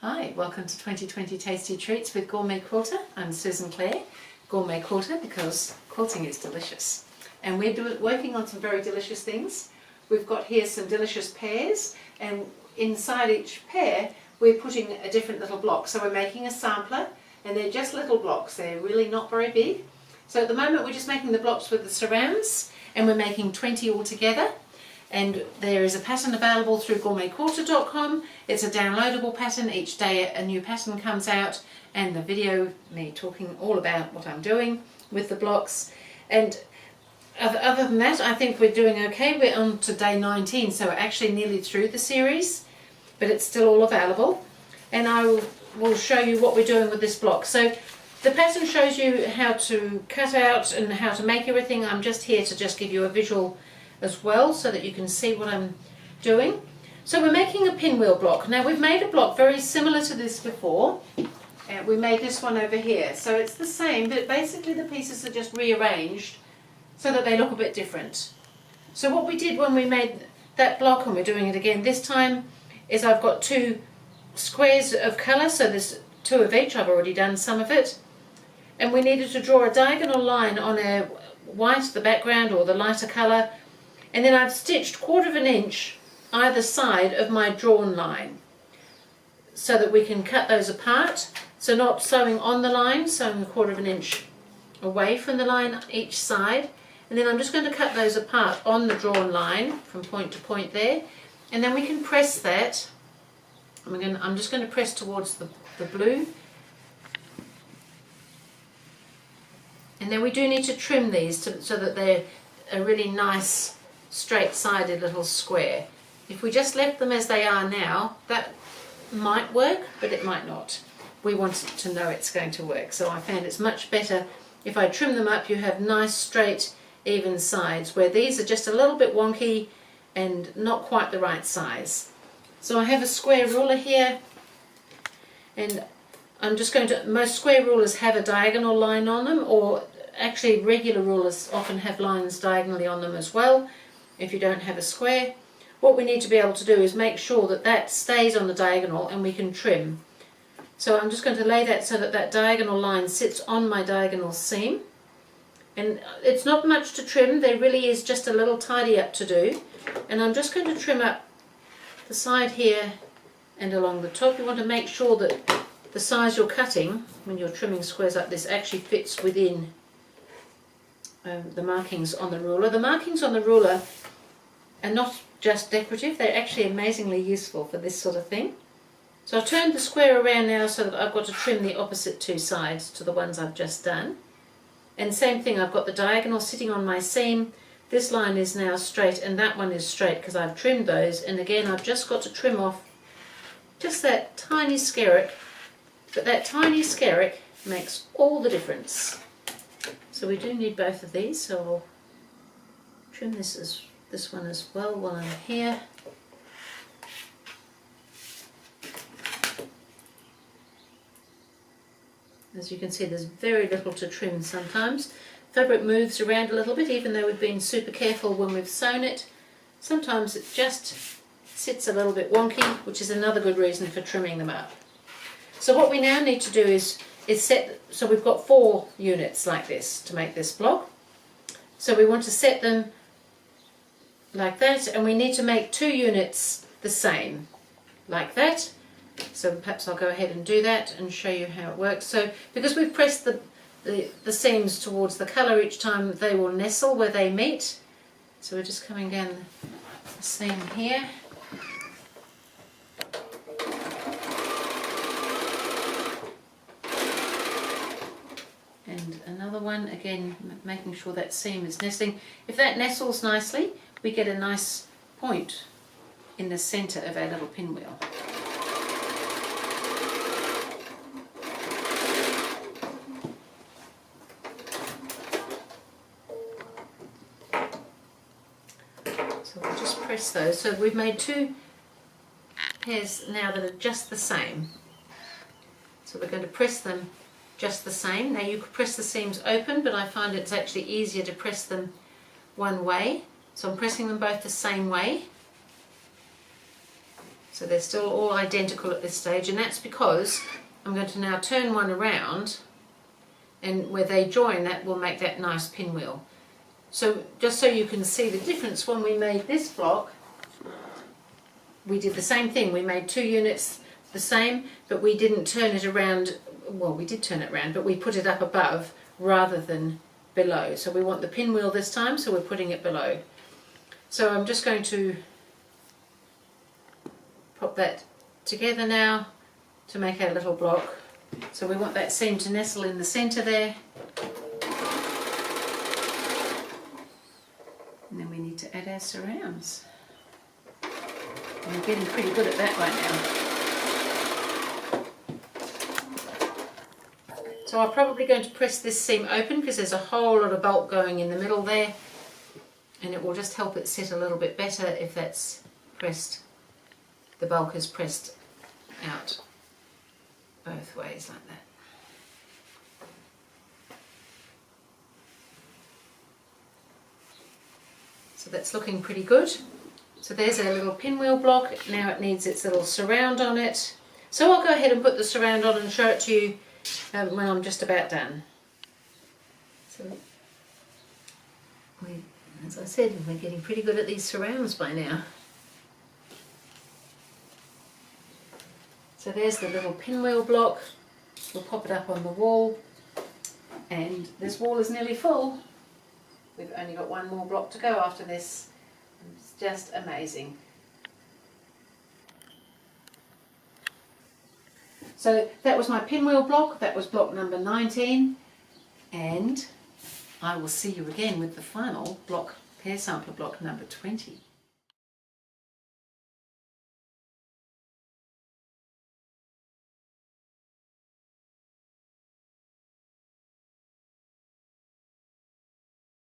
Hi, welcome to 2020 Tasty Treats with GourmetQuilter. I'm Susan Clare, GourmetQuilter, because quilting is delicious. And we're working on some very delicious things. We've got here some delicious pears, and inside each pear we're putting a different little block. So we're making a sampler, and they're just little blocks. They're really not very big. So at the moment we're just making the blocks with the surrounds, and we're making 20 altogether. And there is a pattern available through GourmetQuilter.com. It's a downloadable pattern. Each day a new pattern comes out, and the video, me talking all about what I'm doing with the blocks. And other than that, I think we're doing okay. We're on to day 19, so we're actually nearly through the series, but it's still all available. And I will show you what we're doing with this block. So the pattern shows you how to cut out and how to make everything. I'm just here to just give you a visual as well, so that you can see what I'm doing. So we're making a pinwheel block. Now we've made a block very similar to this before. We made this one over here. So it's the same, but basically the pieces are just rearranged so that they look a bit different. So what we did when we made that block, and we're doing it again this time, is I've got two squares of colour, so there's two of each. I've already done some of it. And we needed to draw a diagonal line on a white, the background, or the lighter colour. And then I've stitched 1/4 inch either side of my drawn line so that we can cut those apart. So not sewing on the line, sewing 1/4 inch away from the line each side. And then I'm just going to cut those apart on the drawn line from point to point there. And then we can press that. I'm just going to press towards the blue. And then we do need to trim these so that they're a really nice straight-sided little square. If we just left them as they are now, that might work, but it might not. We want to know it's going to work, so I found it's much better if I trim them up. You have nice straight even sides, where these are just a little bit wonky and not quite the right size. So I have a square ruler here, and I'm just going to, most square rulers have a diagonal line on them, or actually regular rulers often have lines diagonally on them as well. If you don't have a square, what we need to be able to do is make sure that that stays on the diagonal and we can trim. So I'm just going to lay that so that that diagonal line sits on my diagonal seam. And it's not much to trim, there really is just a little tidy up to do. And I'm just going to trim up the side here and along the top. You want to make sure that the size you're cutting when you're trimming squares like this actually fits within the markings on the ruler. The markings on the ruler are not just decorative, they're actually amazingly useful for this sort of thing. So I've turned the square around now so that I've got to trim the opposite two sides to the ones I've just done. And same thing, I've got the diagonal sitting on my seam. This line is now straight and that one is straight because I've trimmed those. And again, I've just got to trim off just that tiny skerrick, but that tiny skerrick makes all the difference. So we do need both of these, so I'll trim this one as well while I'm here. As you can see, there's very little to trim sometimes. Fabric moves around a little bit, even though we've been super careful when we've sewn it. Sometimes it just sits a little bit wonky, which is another good reason for trimming them up. So what we now need to do is set, so we've got 4 units like this to make this block. So we want to set them like that, and we need to make 2 units the same, like that. So perhaps I'll go ahead and do that and show you how it works. So because we've pressed the seams towards the colour each time, they will nestle where they meet. So we're just coming down the seam here. And another one, again making sure that seam is nestling. If that nestles nicely, we get a nice point in the centre of our little pinwheel. So we'll just press those. So we've made 2 pairs now that are just the same. So we're going to press them just the same. Now you could press the seams open, but I find it's actually easier to press them one way. So I'm pressing them both the same way. So they're still all identical at this stage, and that's because I'm going to now turn one around, and where they join, that will make that nice pinwheel. So just so you can see the difference, when we made this block, we did the same thing. We made 2 units the same, but we didn't turn it around. Well, we did turn it around, but we put it up above rather than below. So we want the pinwheel this time, so we're putting it below. So I'm just going to pop that together now to make our little block. So we want that seam to nestle in the centre there. And then we need to add our surrounds. And we're getting pretty good at that right now. So I'm probably going to press this seam open because there's a whole lot of bulk going in the middle there, and it will just help it sit a little bit better if that's pressed, the bulk is pressed out both ways like that. So that's looking pretty good. So there's our little pinwheel block. Now it needs its little surround on it. So I'll go ahead and put the surround on and show it to you when I'm just about done. So as I said, we're getting pretty good at these surrounds by now. So there's the little pinwheel block. We'll pop it up on the wall, and this wall is nearly full. We've only got one more block to go after this. It's just amazing. So that was my pinwheel block. That was block number 19, and I will see you again with the final block, Pear sampler block number 20.